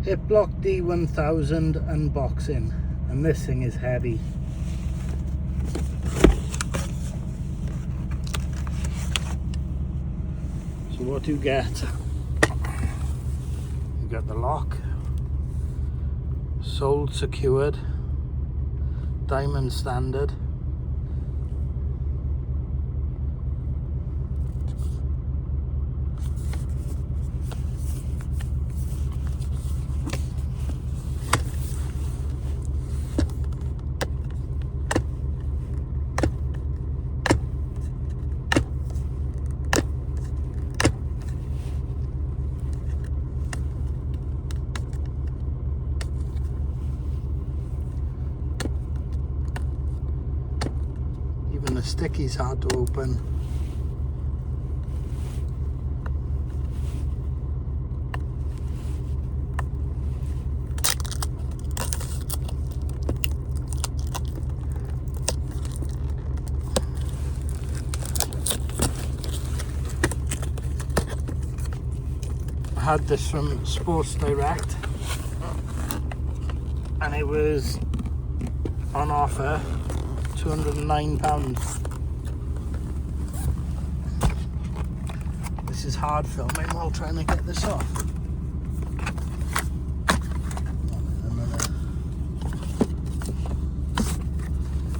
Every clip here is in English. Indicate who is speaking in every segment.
Speaker 1: Hiplok D1000 unboxing, and this thing is heavy. So what do you get? You get the lock, sold secured, diamond standard. Even the sticky's hard to open. I had this from Sports Direct and it was on offer £209. This is hard filming while trying to get this off.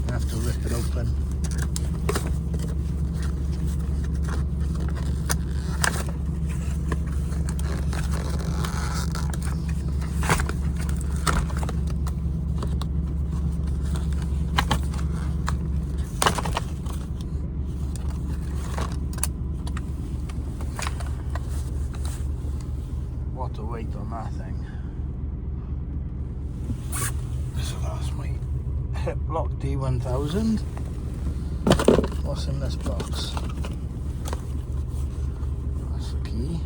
Speaker 1: I have to rip it open. What a weight on that thing. So that's my Hiplok D1000. What's in this box? That's the key.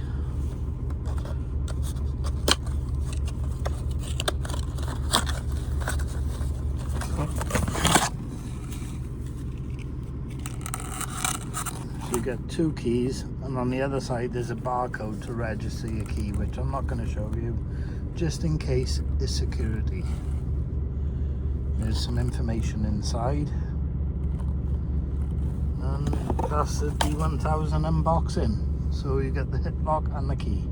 Speaker 1: So you get two keys, and on the other side there's a barcode to register your key, which I'm not going to show you, just in case it's security. There's some information inside, and that's the D1000 unboxing. So you get the Hiplok and the key.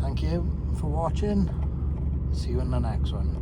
Speaker 1: Thank you for watching. See you in the next one.